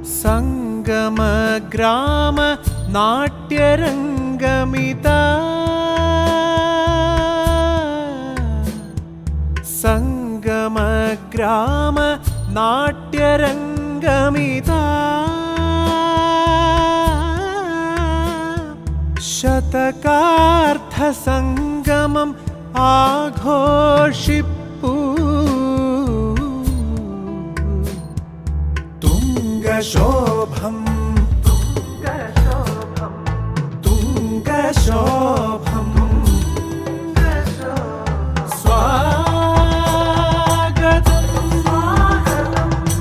സംഗമ ഗ്രാമ നാട്യരംഗമിതാ സംഗമ ഗ്രാമ നാട്യരംഗമിതാ ശതകാർത്ഥ സംഗമം ആഘോഷിപ്പൂ തുംഗശോഭം തുംഗശോഭം സ്വാഗതം സ്വാഗതം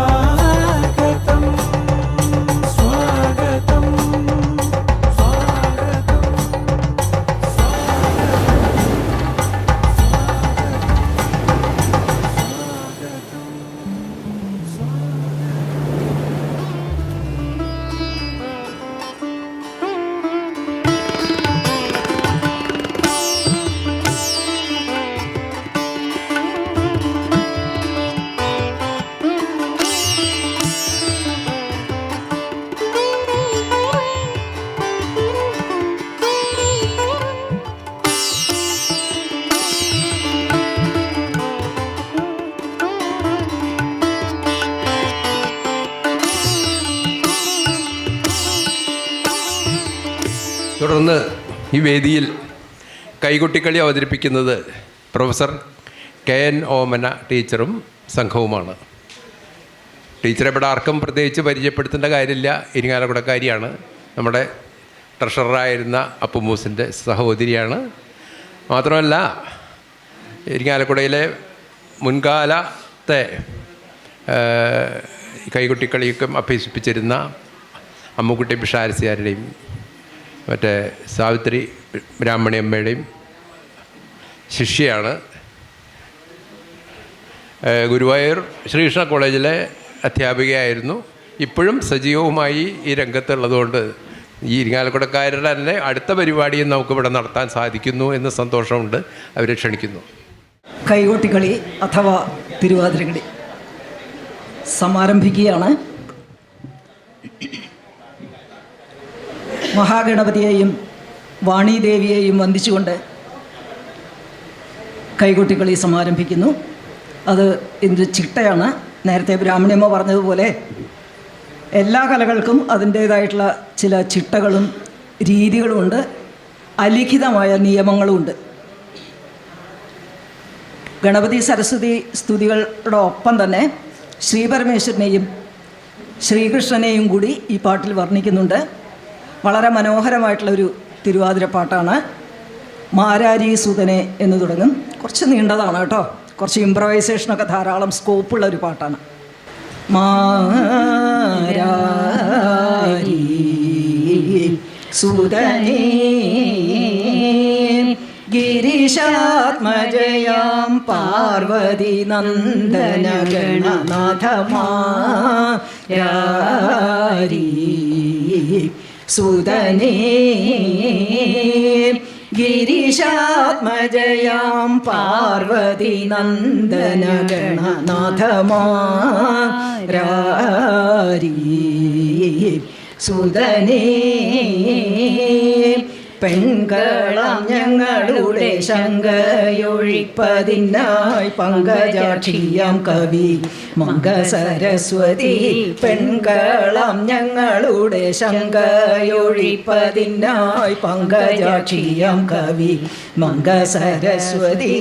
സ്വാഗതം തുടർന്ന് ഈ വേദിയിൽ കൈകൊട്ടിക്കളി അവതരിപ്പിക്കുന്നത് പ്രൊഫസർ KN ഓമന ടീച്ചറും സംഘവുമാണ്. ടീച്ചറെ ഇവിടെ ആർക്കും പ്രത്യേകിച്ച് പരിചയപ്പെടുത്തേണ്ട കാര്യമില്ല. ഇരിങ്ങാലക്കുടക്കാരിയാണ്. നമ്മുടെ ട്രഷററായിരുന്ന അപ്പുമൂസിൻ്റെ സഹോദരിയാണ്. മാത്രമല്ല ഇരിങ്ങാലക്കുടയിലെ മുൻകാലത്തെ കൈകൊട്ടിക്കളിയൊക്കെ അഭ്യസിപ്പിച്ചിരുന്ന അമ്മുക്കുട്ടി പിഷാരസിയാരുടെയും മറ്റേ സാവിത്രി ബ്രാഹ്മണിയമ്മയുടെയും ശിഷ്യയാണ്. ഗുരുവായൂർ ശ്രീകൃഷ്ണ കോളേജിലെ അധ്യാപികയായിരുന്നു. ഇപ്പോഴും സജീവമായി ഈ രംഗത്തുള്ളതുകൊണ്ട് ഈ ഇരിങ്ങാലക്കുടക്കാരുടെ തന്നെ അടുത്ത പരിപാടിയും നമുക്കിവിടെ നടത്താൻ സാധിക്കുന്നു എന്ന് സന്തോഷമുണ്ട്. അവരെ ക്ഷണിക്കുന്നു. കൈകൊട്ടിക്കളി അഥവാ തിരുവാതിരക്കളി സമാരംഭിക്കുകയാണ്. മഹാഗണപതിയെയും വാണീദേവിയെയും വന്ദിച്ചുകൊണ്ട് കൈകൊട്ടിക്കളി സമാരംഭിക്കുന്നു. അത് ഇതിൻ്റെ ചിട്ടയാണ്. നേരത്തെ ബ്രാഹ്മണിയമ്മ പറഞ്ഞതുപോലെ എല്ലാ കലകൾക്കും അതിൻ്റേതായിട്ടുള്ള ചില ചിട്ടകളും രീതികളുമുണ്ട്, അലിഖിതമായ നിയമങ്ങളുമുണ്ട്. ഗണപതി സരസ്വതി സ്തുതികളുടെ ഒപ്പം തന്നെ ശ്രീപരമേശ്വരനെയും ശ്രീകൃഷ്ണനെയും കൂടി ഈ പാട്ടിൽ വർണ്ണിക്കുന്നുണ്ട്. വളരെ മനോഹരമായിട്ടുള്ളൊരു തിരുവാതിരപ്പാട്ടാണ്. മാരാരി സുതനെ എന്ന് തുടങ്ങും. കുറച്ച് നീണ്ടതാണ് കേട്ടോ. കുറച്ച് ഇംപ്രവൈസേഷനൊക്കെ ധാരാളം സ്കോപ്പുള്ള ഒരു പാട്ടാണ്. മാരാരി സുതനേ ഗിരിശാത്മജയാം പാർവതി നന്ദന ഗണനാഥമാരാരി സുതനേ ഗിരിശാത്മജയാം പാർവതി നന്ദന ഗണനാഥമാരാരി സുതനേ പെൺകളാം ഞങ്ങളുടെ ശങ്കയൊഴിപ്പതിനായി പങ്കജാക്ഷിയാം കവി മംഗസരസ്വതി. പെൺകളാം ഞങ്ങളുടെ ശങ്കയൊഴിപ്പതിനായി പങ്കജാക്ഷിയാം കവി മംഗസരസ്വതി.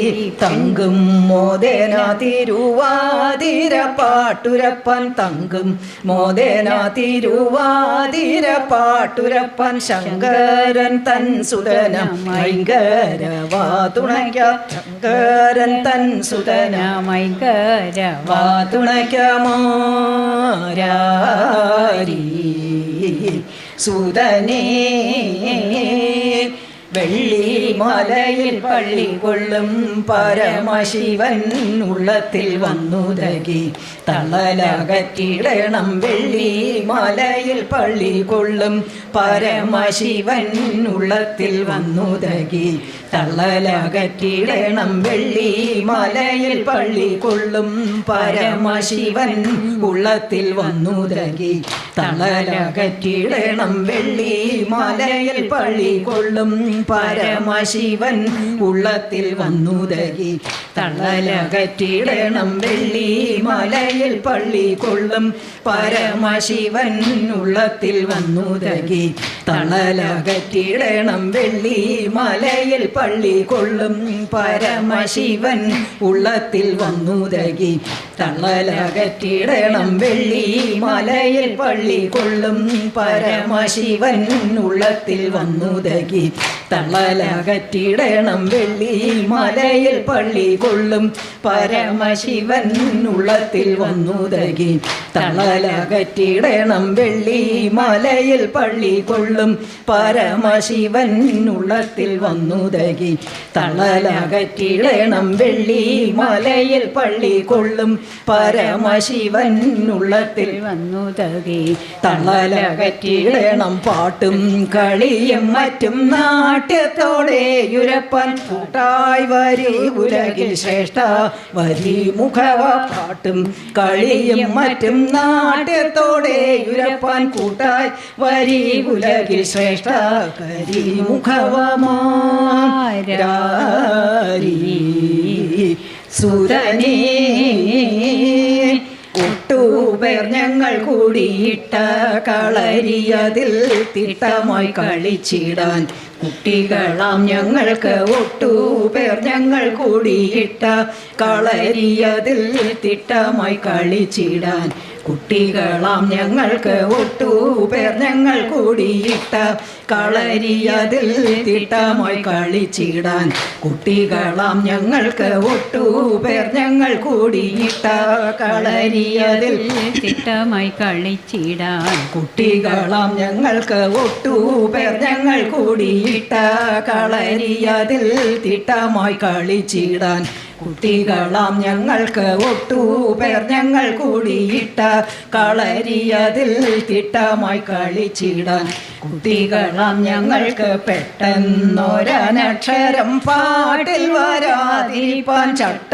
തങ്കും മോദന തിരുവാതിര പാട്ടുരപ്പൻ തങ്കും മോദന തിരുവാതിര പാട്ടുരപ്പൻ ശങ്കരൻ തൻ സുതന മൈങ്കരവാ തുണയ്ക്ക ശങ്കരൻ തൻ സുതന മൈങ്കരവാ തുണയ്ക്ക മാരാരി സുതനേ വെള്ളി മലയിൽ പള്ളി കൊള്ളും പരമശിവൻ ഉള്ളത്തിൽ വന്നുതകി തള്ളലകറ്റിടണം വെള്ളി മലയിൽ പള്ളി കൊള്ളും പരമശിവൻ ഉള്ളത്തിൽ വന്നുതകി തള്ളലകറ്റിടണം വെള്ളി മലയിൽ പള്ളി കൊള്ളും പരമശിവൻ ഉള്ളത്തിൽ വന്നുതകി തള്ളലകറ്റിടണം വെള്ളി മലയിൽ പള്ളി കൊള്ളും പരമശിവൻ ഉള്ളത്തിൽ വന്നുതകി തള്ളലകറ്റിടണം വെള്ളി മലയിൽ പള്ളി കൊള്ളും പരമശിവൻ ഉള്ളത്തിൽ വന്നുതകി തള്ളലകറ്റിടണം വെള്ളി മലയിൽ പള്ളി കൊള്ളും പരമശിവൻ ഉള്ളത്തിൽ വന്നുതകി തള്ളലകറ്റിടണം വെള്ളി മലയിൽ പള്ളി കൊള്ളും പരമശിവൻ ഉള്ളത്തിൽ വന്നുതകി തള്ളലകറ്റിടണം വെള്ളി മലയിൽ പള്ളി കൊള്ളും പരമശിവൻ ഉള്ളത്തിൽ വന്നുതകി തള്ളലകറ്റിടണം വെള്ളി മലയിൽ പള്ളി കൊള്ളും പരമശിവൻ ഉള്ളത്തിൽ വന്നുതകി തള്ളലകറ്റിടണം വെള്ളി മലയിൽ പള്ളി കൊള്ളും പരമശിവൻ ഉള്ളത്തിൽ വന്നുതകി തള്ളലകറ്റിടണം പാട്ടും കളിയും മറ്റും നാട്യത്തോടെ യുരപ്പൻ കൂട്ടായി വരി ഉലകിൽ ശ്രേഷ്ഠ വരി മുഖവ പാട്ടും കളിയും മറ്റും നാട്യത്തോടെ യുരപ്പൻ കൂട്ടായി വരി ഉലകിൽ ശ്രേഷ്ഠ കരി മുഖവമാരി സുരനേ ഒട്ടുപേർ ഞങ്ങൾ കൂടിയിട്ട കളരിയതിൽ തിട്ടമായി കളിച്ചിടാൻ കുട്ടികളാം ഞങ്ങൾക്ക് ഒട്ടുപേർ ഞങ്ങൾ കൂടിയിട്ട കളരിയതിൽ തിട്ടമായി കളിച്ചിടാൻ കുട്ടികളാം ഞങ്ങൾക്ക് ഒട്ടുപേർ ഞങ്ങൾ കൂടിയിട്ട കളരിയതിൽ തിട്ടമായി കളിച്ചിടാൻ കുട്ടികളാം ഞങ്ങൾക്ക് ഒട്ടുപേർ ഞങ്ങൾ കൂടിയിട്ട കളരിയതിൽ തിട്ടമായി കളിച്ചിടാൻ കുട്ടികളാം ഞങ്ങൾക്ക് ഒട്ടുപേർ ഞങ്ങൾ കൂടിയിട്ട കളരിയതിൽ തിട്ടമായി കളിച്ചിടാൻ കുട്ടികളാം ഞങ്ങൾക്ക് ഒട്ടുപേർ ഞങ്ങൾ കൂടിയിട്ട കളരിയതിൽ തിട്ടമായി കളിച്ചിടാൻ കുട്ടികളാം ഞങ്ങൾക്ക് പെട്ടെന്നൊരനക്ഷരം പാട്ടിൽ വരാതിരിപ്പാൻ ചട്ട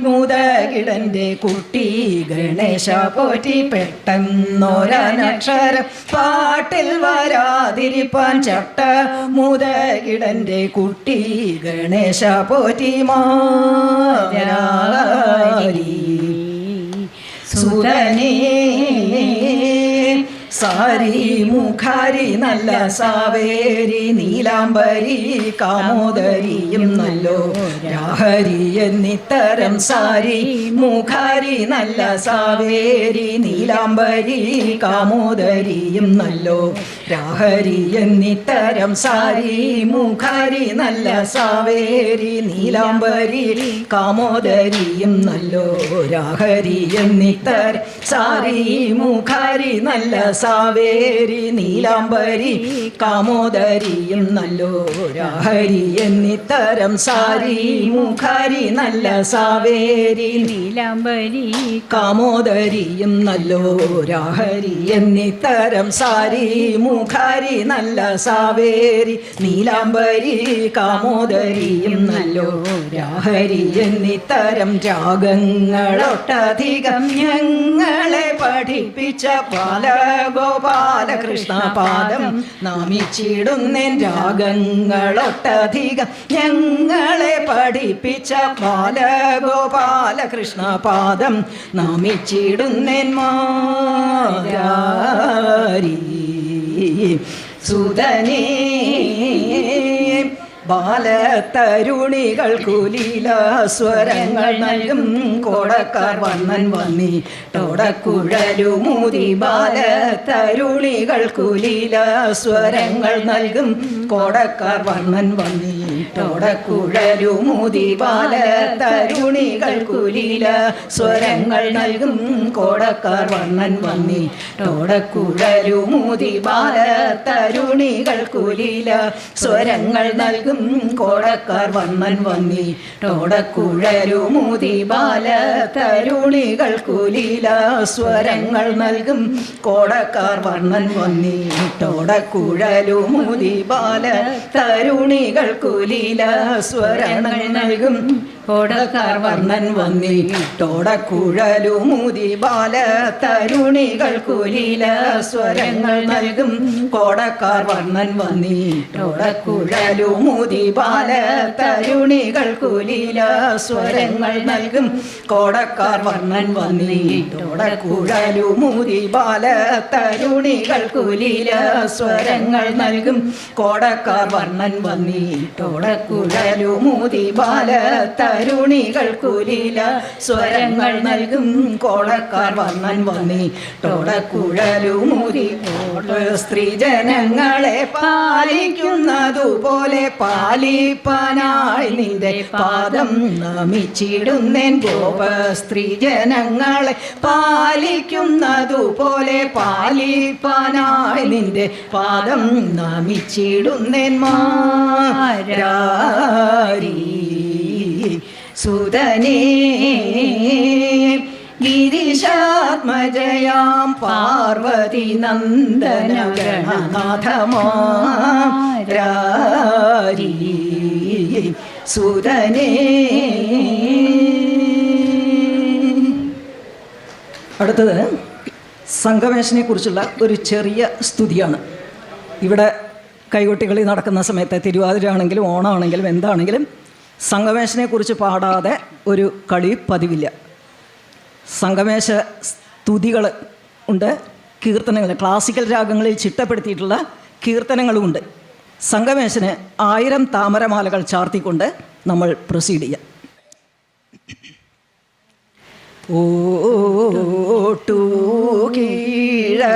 മുതകിടന്റെ കുട്ടി ഗണേശ പോറ്റി പെട്ടെന്നൊരനക്ഷരം പാട്ടിൽ വരാതിരിപ്പാൻ ചട്ട മുതകിടന്റെ കുട്ടി ഗണേശ പോറ്റി സുരനേ സാരി മുഖാരി നല്ല സാവേരി നീലാംബരി കാമോദരിയും നല്ലോ രാഹരി എന്നിത്തരം സാരി മുഖാരി നല്ല സാവേരി നീലാംബരി കാമോദരിയും നല്ലോ രാഹരി എന്നിത്തരം സാരി മുഖാരി നല്ല സാവേരി നീലാംബരി കാമോദരിയും നല്ലോ രാഹരി എന്നിത്തരം സാരി മുഖാരി നല്ല സാവേരി നീലാംബരി കാമോദരിയും നല്ലോ രാഹരി എന്നിത്തരം സാരി മുഖാരി നല്ല സാവേരി നീലാംബരി കാമോദരിയും നല്ലോ രാഹരി എന്നിത്തരം സാരി മുഖാരി നല്ല സാവേരി നീലാംബരി കാമോദരിയും നല്ലോ രാഹരി എന്നിത്തരം രാഗങ്ങളൊട്ടധികം ഞങ്ങളെ പഠിപ്പിച്ച ഗോപാലകൃഷ്ണ പാദം നാമിച്ചിടുന്നേൻ രാഗങ്ങളൊട്ടധികം ഞങ്ങളെ പഠിപ്പിച്ച ബാലഗോപാലകൃഷ്ണ പാദം നാമിച്ചിടുന്നേൻ മാരി സുതനേ ബാലതരുണികൾ കുലീല സ്വരങ്ങൾ നൽകും കോടക്കാർ വണ്ണൻ വന്നി ടോടക്കുഴലുമൂതി ബാലതരുണികൾ കുലീല സ്വരങ്ങൾ നൽകും കോടക്കാർ വണ്ണൻ വന്നി ടോടക്കുഴലുമൂതി ബാലതരുണികൾ കുലീല സ്വരങ്ങൾ നൽകും കോടക്കാർ വണ്ണൻ വന്നി ടോടക്കുഴലുമൂതി ബാലതരുണികൾ കുലീല സ്വരങ്ങൾ നൽകും കോടക്കാർ വണ്ണൻ വന്നിട്ടോടക്കുഴലുമൂതി ബാല തരുണികൾ കുലീല സ്വരങ്ങൾ നൽകും കോടക്കാർ വണ്ണൻ വന്നിട്ടോടക്കുഴലുമൂതി ബാല തരുണികൾ കുലീല സ്വരങ്ങൾ നൽകും കോടക്കാർ വർണ്ണൻ വന്നിട്ടോടക്കുഴലുമൂതി ബാല തരുണികൾ കുലീല സ്വരങ്ങൾ നൽകും കോടക്കാർ വർണ്ണൻ വന്നിട്ടോടക്കുഴലുമൂതി ബാല തരുണികൾ കുലീല സ്വരങ്ങൾ നൽകും കോടക്കാർ വർണ്ണൻ വന്നിട്ടോടക്കുഴലുമൂതി ബാല തരുണികൾ കുലീല സ്വരങ്ങൾ നൽകും കോടക്കാർ വർണ്ണൻ വന്നിട്ടോടക്കുഴലുമൂതി ബാല തരുണികൾ കുലീല സ്വരങ്ങൾ നൽകും കോടക്കാർ വർണ്ണൻ വന്നിട്ടോടക്കുഴലുമൂതി സ്ത്രീജനങ്ങളെ പാലിക്കുന്നതുപോലെ പാലിപ്പാനായി നിന്റെ പാദം നമിച്ചിടുന്നേൻ ഗോപ സ്ത്രീജനങ്ങളെ പാലിക്കുന്നതുപോലെ പാലിപ്പാനായി നിന്റെ പാദം നമിച്ചിടുന്നേൻ മാരാരി സുതനേ ഗിരിശാത്മജയാം പാർവതി നന്ദന ഗണനാഥമാരാരി സുതനേ. അടുത്തത് സംഗമേശനെ കുറിച്ചുള്ള ഒരു ചെറിയ സ്തുതിയാണ്. ഇവിടെ കൈകൊട്ടികളി നടക്കുന്ന സമയത്ത് തിരുവാതിര ആണെങ്കിലും ഓണമാണെങ്കിലും എന്താണെങ്കിലും സംഗമേശനെ കുറിച്ച് പാടാതെ ഒരു കളി പതിവില്ല. സംഗമേശ സ്തുതികൾ ഉണ്ട്, കീർത്തനങ്ങൾ, ക്ലാസിക്കൽ രാഗങ്ങളിൽ ചിട്ടപ്പെടുത്തിയിട്ടുള്ള കീർത്തനങ്ങളുമുണ്ട്. സംഗമേശന് 1000 താമരമാലകൾ ചാർത്തിക്കൊണ്ട് നമ്മൾ പ്രൊസീഡ് ചെയ്യാം. ഓട്ടു കീഴക്കോക്കെ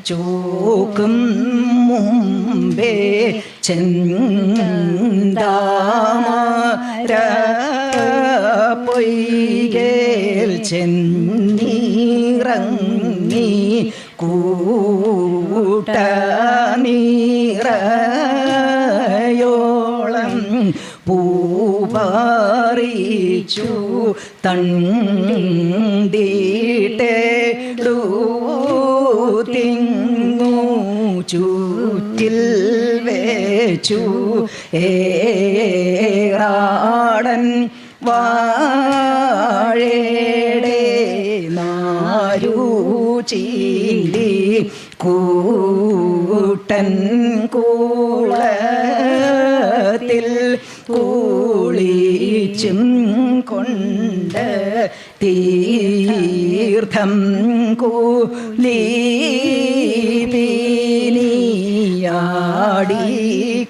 ചോക്കും മുമ്പേ ചെന്താമര പൊയ്കേൽ ചെന്നീറങ്ങി കൂട്ടനീറയോളം പൂപാറിച്ചു തണ്ടീട്ടേടു തിങ്ങു ചൂറ്റിൽ വേച്ചു ഏറാടൻ വാഴേടേ നാരൂചീലി കൂട്ടൻ കൂളത്തിൽ കൂളിച്ചും കൊണ്ട് തീർത്ഥം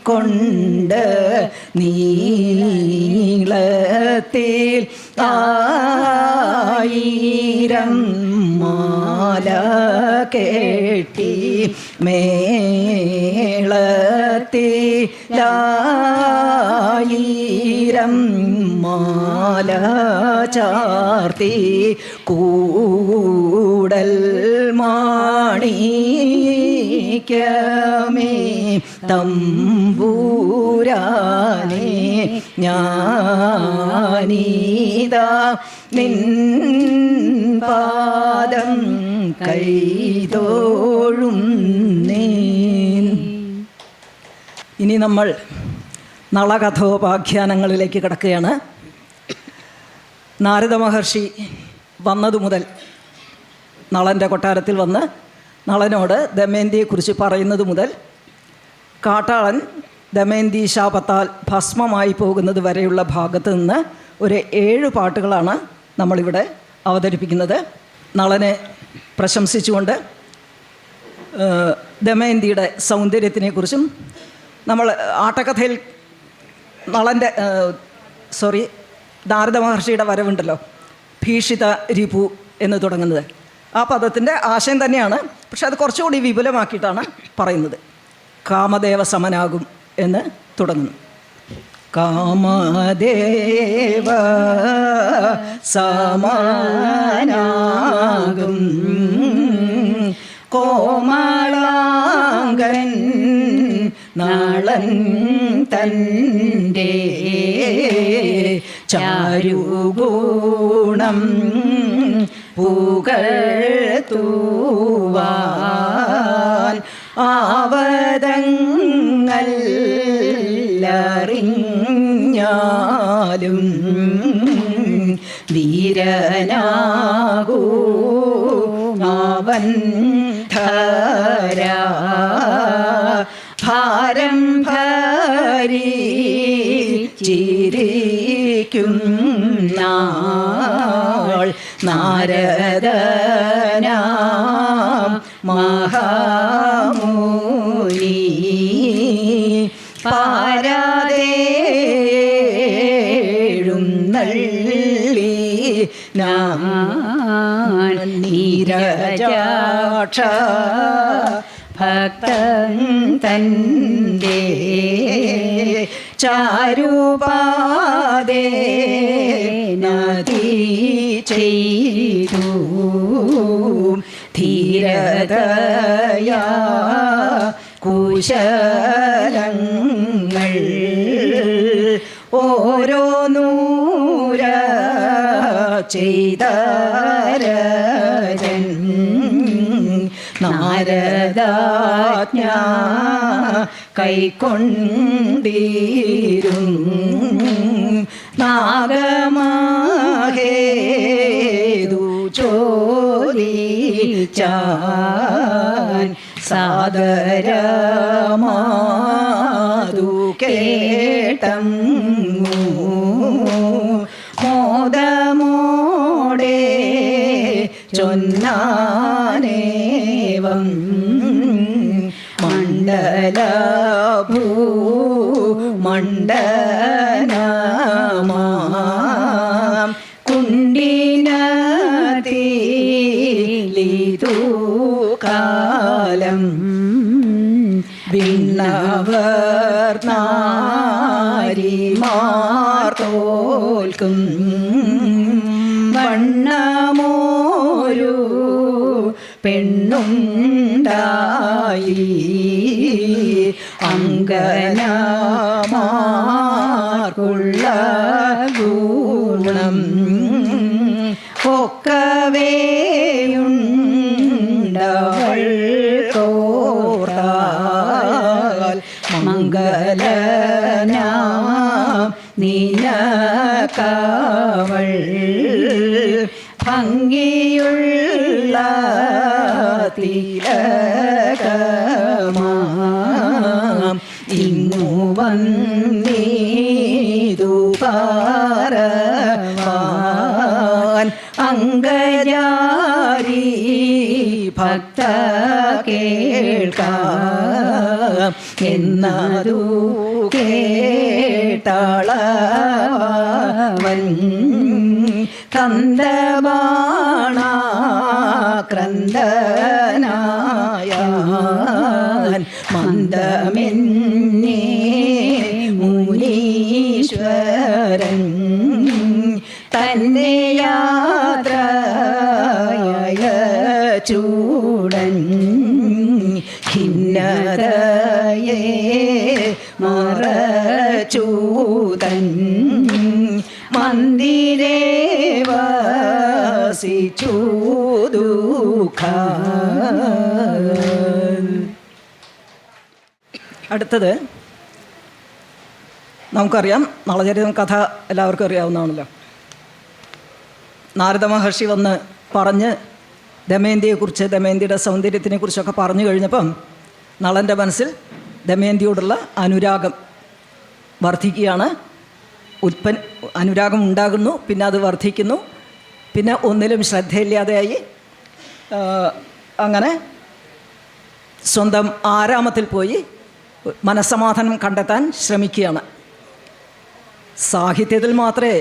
കൂലീയാടിക്കൊണ്ട് നീളത്തിൽ 1000 മാല കെട്ടി മേളത്തിലായിരം മാല ചാർത്തി കൂടൽ മാണിക്യമേ തമ്പൂരാനേ ഞാനീതാ നിൻ പാദം കൈതോഴുന്നേൻ. ഇനി നമ്മൾ നളകഥോപാഖ്യാനങ്ങളിലേക്ക് കടക്കുകയാണ്. നാരദ മഹർഷി വന്നതു മുതൽ നളൻ്റെ കൊട്ടാരത്തിൽ വന്ന് നളനോട് ദമയന്തിയെക്കുറിച്ച് പറയുന്നത് മുതൽ കാട്ടാളൻ ദമയന്തി ശാപത്താൽ ഭസ്മമായി പോകുന്നത് വരെയുള്ള ഭാഗത്ത് നിന്ന് ഒരു 7 പാട്ടുകളാണ് നമ്മളിവിടെ അവതരിപ്പിക്കുന്നത്. നളനെ പ്രശംസിച്ചുകൊണ്ട് ദമയന്തിയുടെ സൗന്ദര്യത്തിനെക്കുറിച്ചും നമ്മൾ ആട്ടക്കഥയിൽ നളൻ്റെ നാരദ മഹർഷിയുടെ വരവുണ്ടല്ലോ, ഭീഷിത രിപു എന്ന് തുടങ്ങുന്നത്. ആ പദത്തിൻ്റെ ആശയം തന്നെയാണ്, പക്ഷെ അത് കുറച്ചുകൂടി വിപുലമാക്കിയിട്ടാണ് പറയുന്നത്. കാമദേവ സമനാകും എന്ന് തുടങ്ങുന്നു. കാമദേവ സമാനാകും കോമളാംഗൻ ഭക്തൻ തൻ്റെ ചാരുഗുണം പുകഴ്ത്തുവാൻ ആവതങ്ങളറിഞ്ഞാലും വീരനാകൂ അവൻ ധരാ ഭാരം ഭരിച്ചിരിക്കും നാൾ നാരദനാം മഹാമുനി പാരാതെഴുന്നള്ളി നീരജാക്ഷ ഭക്തൻ തൻ്റെ ചാരുപാദേ നദി ചെയ്തു ധീരതയാ കുശലങ്ങൾ ഓരോ നൂര ചെയ്തരജൻ നാരദാജ്ഞ കൈക്കൊണ്ടീരും നാഗമാഹേതു ചോദിച്ചാൻ സാദരമാതു കേട്ടങ്ങു മോദമോടെ ചൊന്നാനേവം മണ്ഡലഭൂമണ്ഡനമാം കുണ്ടിനീലിതു കാലം വിണ്ണവർ നാരിമാർത്തോൽക്കും വണ്ണമോരു പെണ്ണുണ്ടായി അങ്കനമാർക്കുള്ള ഗുണം ഒക്കവേയുണ്ടവൾ തോർത്താൽ മംഗലനാം നിനക്കവൾ ഭംഗിയുള്ള തിലകമാം ഇങ്ങു വന്നീതു പാരവാൻ അങ്കജാരി ഭക്ത കേൾക്കാം എന്നതു കേട്ടളവൻ കന്ദമാണാക്രന്ദനായാൻ മന്ദമെന്നേ മുനീശ്വരൻ തന്നെ യാത്രയായ ചൂടൻ ഖിന്നതയെ മറച്ചൂതൻ മന്ദിരേ വസിച്ചു ദുഃഖ. അടുത്തത് നമുക്കറിയാം, നളചരിതം കഥ എല്ലാവർക്കും അറിയാവുന്നതാണല്ലോ. നാരദ മഹർഷി വന്ന് പറഞ്ഞ് ദമയന്തിയെക്കുറിച്ച്, ദമയന്തിയുടെ സൗന്ദര്യത്തിനെക്കുറിച്ചൊക്കെ പറഞ്ഞു കഴിഞ്ഞപ്പം നളൻ്റെ മനസ്സിൽ ദമയന്തിയോടുള്ള അനുരാഗം വർദ്ധിക്കുകയാണ്. അനുരാഗം ഉണ്ടാകുന്നു, പിന്നെ അത് വർദ്ധിക്കുന്നു, പിന്നെ ഒന്നിലും ശ്രദ്ധയില്ലാതെയായി. അങ്ങനെ സ്വന്തം ആരാമത്തിൽ പോയി മനസ്സമാധാനം കണ്ടെത്താൻ ശ്രമിക്കുകയാണ്. സാഹിത്യത്തിൽ മാത്രമേ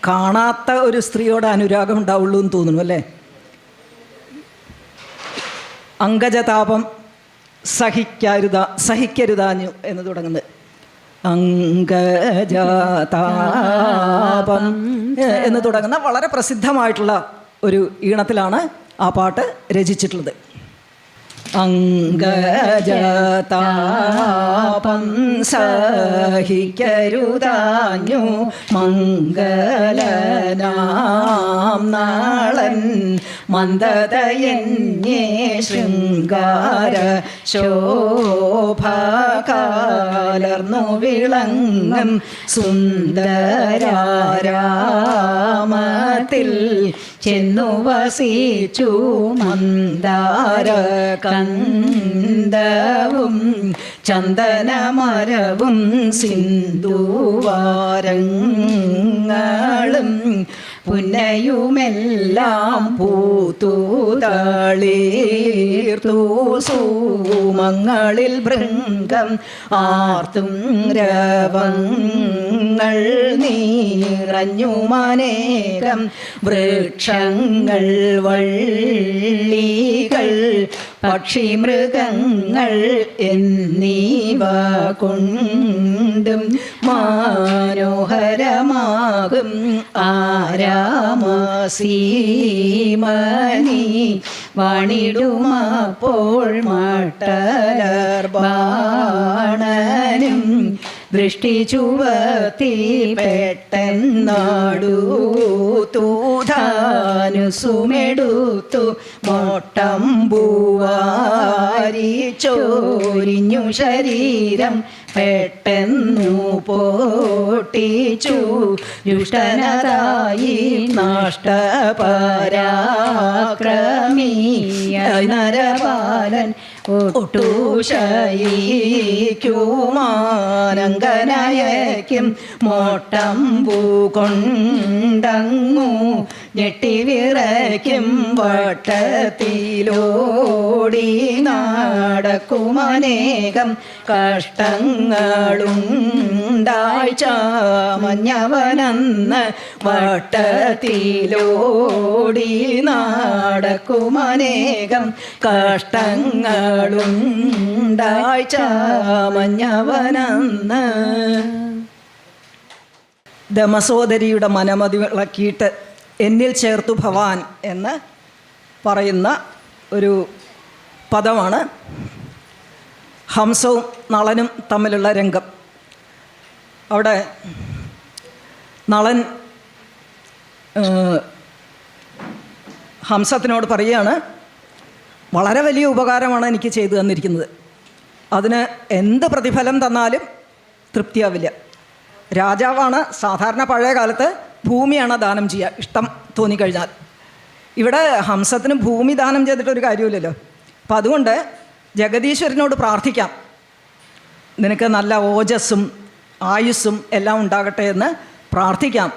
കാണാത്ത ഒരു സ്ത്രീയോട് അനുരാഗം ഉണ്ടാവുള്ളൂ എന്ന് തോന്നുന്നു, അല്ലേ? അങ്കജതാപം സഹിക്കരുതാഞ്ഞു എന്ന് തുടങ്ങുന്നത്. അങ്കജതാപം എന്ന് തുടങ്ങുന്ന വളരെ പ്രസിദ്ധമായിട്ടുള്ള ഒരു ഈണത്തിലാണ് ആ പാട്ട് രചിച്ചിട്ടുള്ളത്. അങ്കജതാപം സഹിക്കരുതാഞ്ഞു മംഗളനാം നാളൻ മന്ദതയന്യേ ശൃംഗാര ശോഭ കാലർന്നു വിളങ്ങും സുന്ദരാരാമത്തിൽ ചെന്നു വസിച്ചു മന്ദാര കന്ദവും ചന്ദനമരവും സിന്ധുവാരങ്ങളും പുന്നയുമെല്ലാം പൂത്തു തളീർത്തു സൂമങ്ങളിൽ ഭൃംഗം ആർത്തും രവങ്ങൾ നീറഞ്ഞുമനേകം വൃക്ഷങ്ങൾ വള്ളികൾ പക്ഷിമൃഗങ്ങൾ എന്നിവ കൊണ്ടും മനോഹരമാകും ആരാമസീമനി വാണിടുമപ്പോൾ മട്ടലർ ബാണനും ദൃഷ്ടി ചുവത്തി പെട്ടെന്നാടു തൂധാനുസുമെടുത്തു മൊട്ടമ്പൂവാരി ചോരിഞ്ഞു ശരീരം പെട്ടെന്നു പോട്ടിച്ചു ദുഷ്ടനതായി നഷ്ടപരാക്രമീ നരപാലൻ ഒട്ടൂശയിക്കുമാനങ്കനയക്കും മോട്ടമ്പൂ കൊണ്ടങ്ങു ഞെട്ടിവിറയ്ക്കും വട്ടത്തിലോടി നടക്കുമനേകം കഷ്ടങ്ങളുണ്ടാഴ്ച മഞ്ഞവനെന്ന് വട്ടത്തിലോടി നടക്കുമനേകം കഷ്ടങ്ങളുണ്ടാഴ്ച മഞ്ഞവനെന്ന്. ദമസോദരിയുടെ മനമതി വിളക്കിയിട്ട് എന്നിൽ ചേർത്തു ഭവാൻ എന്ന് പറയുന്ന ഒരു പദമാണ് ഹംസവും നളനും തമ്മിലുള്ള രംഗം. അവിടെ നളൻ ഹംസത്തിനോട് പറയുകയാണ്, വളരെ വലിയ ഉപകാരമാണ് എനിക്ക് ചെയ്തു തന്നിരിക്കുന്നത്, അതിന് എന്ത് പ്രതിഫലം തന്നാലും തൃപ്തിയാവില്ല. രാജാവാണ് സാധാരണ പഴയ കാലത്ത് ഭൂമിയാണ് ദാനം ചെയ്യുക, ഇഷ്ടം തോന്നിക്കഴിഞ്ഞാൽ. ഇവിടെ ഹംസത്തിന് ഭൂമി ദാനം ചെയ്തിട്ടൊരു കാര്യമില്ലല്ലോ. അപ്പം അതുകൊണ്ട് ജഗദീശ്വരനോട് പ്രാർത്ഥിക്കാം, നിനക്ക് നല്ല ഓജസ്സും ആയുസ്സും എല്ലാം ഉണ്ടാകട്ടെ എന്ന് പ്രാർത്ഥിക്കാം,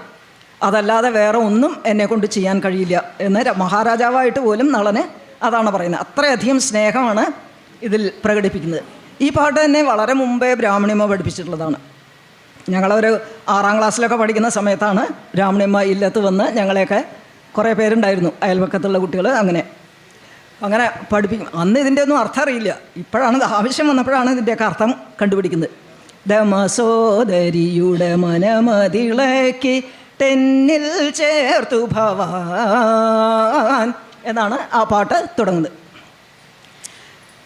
അതല്ലാതെ വേറെ ഒന്നും എന്നെക്കൊണ്ട് ചെയ്യാൻ കഴിയില്ല എന്ന് മഹാരാജാവായിട്ട് പോലും നളന് അതാണ് പറയുന്നത്. അത്രയധികം സ്നേഹമാണ് ഇതിൽ പ്രകടിപ്പിക്കുന്നത്. ഈ പാട്ട് തന്നെ വളരെ മുമ്പേ ബ്രാഹ്മണിയമ്മ പഠിപ്പിച്ചിട്ടുള്ളതാണ്. ഞങ്ങളൊരു 6ാം ക്ലാസ്സിലൊക്കെ പഠിക്കുന്ന സമയത്താണ് ബ്രാഹ്മണിയമ്മ ഇല്ലത്ത് വന്ന് ഞങ്ങളെയൊക്കെ കുറേ പേരുണ്ടായിരുന്നു, അയൽപക്കത്തുള്ള കുട്ടികൾ. അങ്ങനെ പഠിപ്പിക്കും. അന്ന് ഇതിൻ്റെ ഒന്നും അർത്ഥം അറിയില്ല. ഇപ്പോഴാണ് ഇത് ആവശ്യം വന്നപ്പോഴാണ് ഇതിൻ്റെയൊക്കെ അർത്ഥം കണ്ടുപിടിക്കുന്നത്. ദമസോദരിയുടെ മനമതിളക്കി തെന്നിൽ ചേർത്തു ഭവാൻ എന്നാണ് ആ പാട്ട് തുടങ്ങുന്നത്.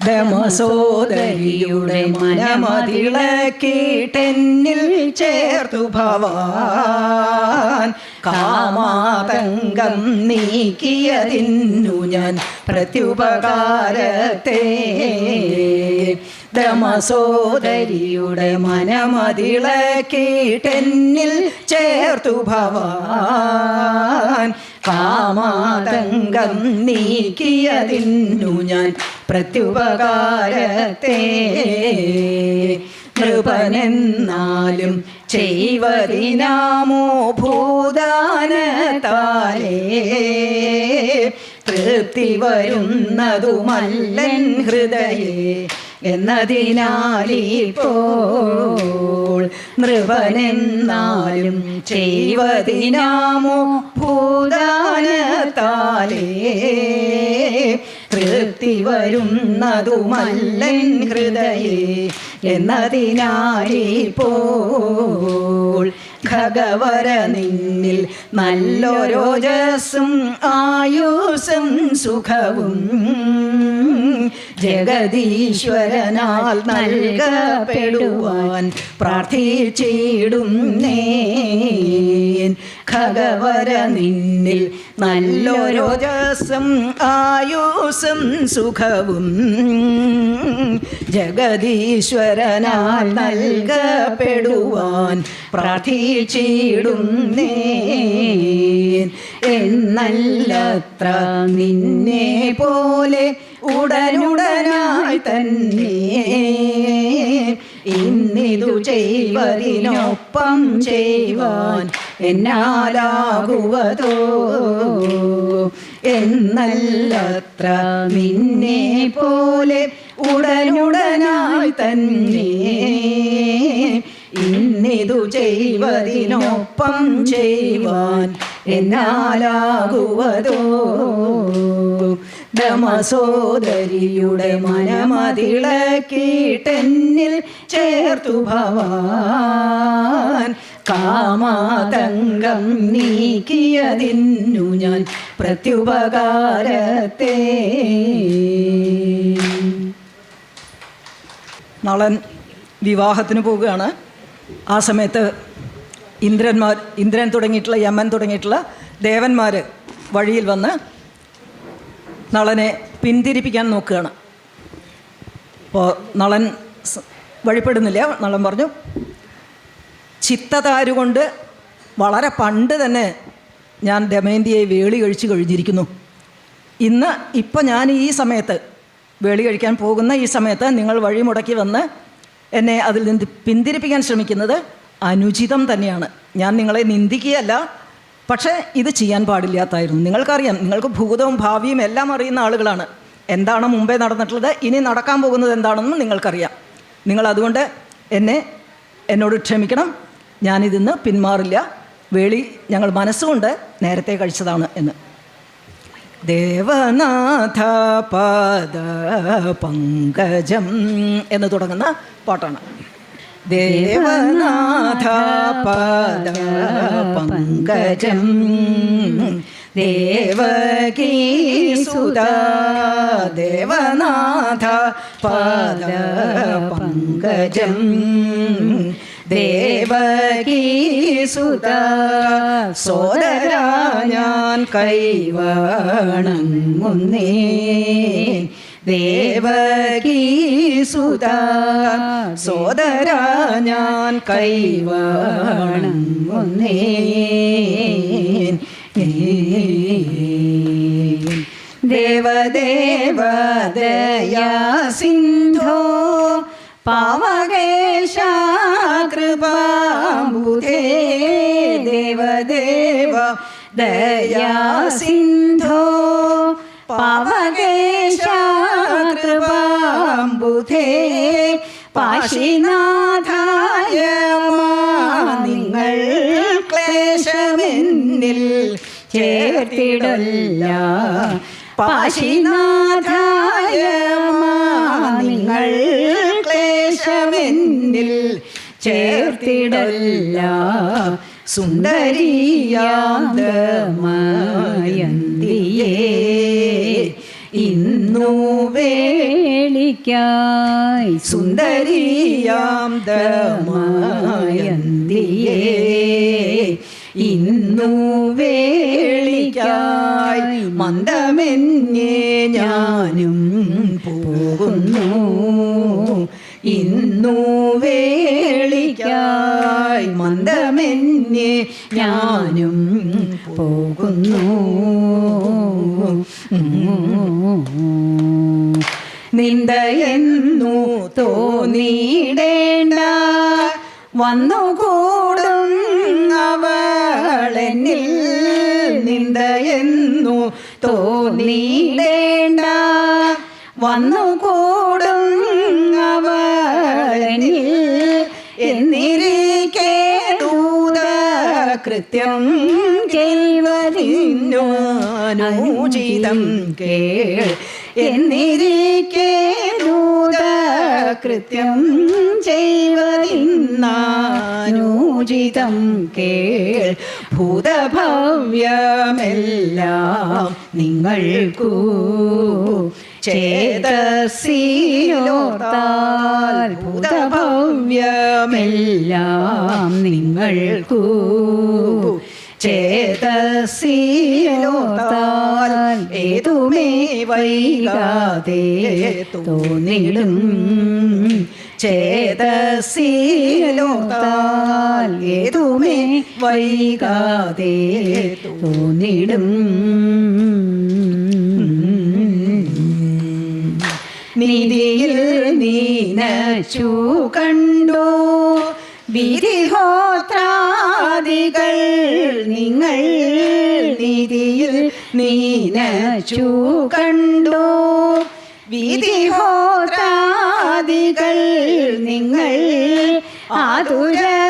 ദമസോദരിയുടെ മനമതിളക്കിട്ടെന്നിൽ ചേർത്തു ഭവാൻ കാമാതങ്കം നീക്കിയതിന്നു ഞാൻ പ്രത്യുപകാരത്തെ. ദമസോദരിയുടെ മനമതിളക്കിട്ടെന്നിൽ ചേർത്തു ഭവാൻ കാമാതങ്കം നീക്കിയതിന്നു ഞാൻ പ്രത്യുപകാരത്തെ. നൃപനെന്നാലും ചെയ്വതിനാമോ ഭൂദാനത്താലേ തൃപ്തി വരുന്നതുമല്ലൻ ഹൃദയേ എന്നതിനാലിപ്പോൾ നൃപനെന്നാലും ചെയ്വതിനാമോ ഭൂദാനത്താലേ തൃപ്തി വരുന്നതുമല്ലൻ ഹൃദയേ എന്നതിനാലിപ്പോൾ ഖഗവര നിന്നിൽ നല്ലൊരോജസ്സും ആയുസ്സും സുഖവും ജഗദീശ്വരനാൽ നൽകപ്പെടുവാൻ പ്രാർത്ഥിച്ചിടുന്നേ. ഖഗവര നിന്നിൽ നല്ലൊരോജസ്സും ആയുസ്സും സുഖവും ജഗദീശ്വരനാൽ നൽകപ്പെടുവാൻ പ്രാർത്ഥിച്ചിടുന്നേ. എന്നല്ലത്ര നിന്നെ പോലെ ഉടനുടനായി തന്നെ ഇന്നിതു ചെയ്വതിനൊപ്പം ചെയ്യുവാൻ എന്നാലാകുവതോ. എന്നല്ലത്ര നിന്നെ പോലെ ഉടനുടനായി തന്നെ ഇന്നിതു ചെയ്വതിനൊപ്പം ചെയ്യുവാൻ എന്നാലാകുവതോ. ദമസോദരിയുടെ മനമതിളക്കിട്ടെന്നിൽ ചേർത്തു ഭവാൻ കാമാതങ്കം നീക്കിയതിന്നു ഞാൻ പ്രത്യുപകാരത്തെ. നളൻ വിവാഹത്തിന് പോവുകയാണ്. ആ സമയത്ത് ഇന്ദ്രൻ തുടങ്ങിയിട്ടുള്ള യമൻ തുടങ്ങിയിട്ടുള്ള ദേവന്മാർ വഴിയിൽ വന്ന് നളനെ പിന്തിരിപ്പിക്കാൻ നോക്കുകയാണ്. അപ്പോൾ നളൻ വഴിപ്പെടുന്നില്ല. നളൻ പറഞ്ഞു, ചിത്തതാരുകൊണ്ട് വളരെ പണ്ട് തന്നെ ഞാൻ ദമയന്തിയെ വേളി കഴിച്ച് കഴിഞ്ഞിരിക്കുന്നു. ഇപ്പം ഞാൻ ഈ സമയത്ത് വേളി കഴിക്കാൻ പോകുന്ന ഈ സമയത്ത് നിങ്ങൾ വഴി മുടക്കി വന്ന് എന്നെ അതിൽ നിന്ന് പിന്തിരിപ്പിക്കാൻ ശ്രമിക്കുന്നത് അനുചിതം തന്നെയാണ്. ഞാൻ നിങ്ങളെ നിന്ദിക്കുകയല്ല, പക്ഷേ ഇത് ചെയ്യാൻ പാടില്ലാത്തായിരുന്നു. നിങ്ങൾക്കറിയാം, നിങ്ങൾക്ക് ഭൂതവും ഭാവിയും എല്ലാം അറിയുന്ന ആളുകളാണ്. എന്താണ് മുമ്പേ നടന്നിട്ടുള്ളത്, ഇനി നടക്കാൻ പോകുന്നത് എന്താണെന്നും നിങ്ങൾക്കറിയാം. നിങ്ങളതുകൊണ്ട് എന്നോട് ക്ഷമിക്കണം. ഞാനിതിന്ന് പിന്മാറില്ല. വേളി ഞങ്ങൾ മനസ്സുകൊണ്ട് നേരത്തെ കഴിച്ചതാണ് എന്ന്. ദേവനാഥ പദ പങ്കജം എന്ന് തുടങ്ങുന്ന പാട്ടാണ്. ദേവനാഥ പദ പങ്കജം ദേവകീസുതാ. ദേവനാഥ പദ പങ്കജം ദേവകീസുതാ. സോദരാ ഞാൻ കൈവണങ്ങുന്നേ. ദേവകീസുതാ സോദരാ ഞാൻ കൈവണങ്ങുന്നേ. ദേവദേവ ദയാ സിന്ധോ പാവകേശ കൃപാംബുധേ. ദേവദേവ ദയാ സിന്ധോ പാവകേശ കൃപാംബുധേ. പാശിനാഥായ നിങ്ങൾ ക്ലേശമെന്നിൽ ചേർത്തിടല്ല. പാശിനാഥായ നിങ്ങൾ ക്ലേശമെന്നിൽ ചേർത്തിടല്ല. സുന്ദരിയാന്തമയന്തിയേ ഇന്നു വേളിക്കായി. സുന്ദരിയാന്തമയന്തിയേ ഇന്നു വേളിക്കായി. മന്ദമെന്നേ ഞാനും പോകുന്നു. ഇന്നു വേളിക്കായി മന്ദമെന്നേ ഞാനും പോകുന്നു. നിന്ദയെന്നു തോന്നിയിടേണ്ട വന്നുകൂടും അവളെന്നിൽ. നിന്ദയെന്നു തോന്നിയിടേണ്ട വന്നുകൂടും അവളെന്നിൽ. എന്നിരിക്കെ ദൂതകൃത്യം കേൾവതിന്നുചിതം കേൾ. എന്നിരിക്കെ കൃത്യം ചെയ്വതിന്നൂചിതം കേൾ ഭൂതഭവ്യമെല്ലാം നിങ്ങൾക്കു ചേതസ്സിലോർത്താൽ ഭൂതഭവ്യമെല്ലാം നിങ്ങൾക്കു ചേതസ്സിലോർത്താൽ ഏതുമേ വൈകാതെ തോന്നിടും ചേതസ്സിലോർത്താൽ ഏതുമേ വൈകാതെ തോന്നിടും നിധിയിൽ നീനച്ചു കണ്ടു വിധിഹോത്രാദികൾ നിങ്ങൾ നിധിയിൽ നീനച്ചു കണ്ടു വിധിഹോത്രാദികൾ നിങ്ങൾ ആതുരതീർത്തു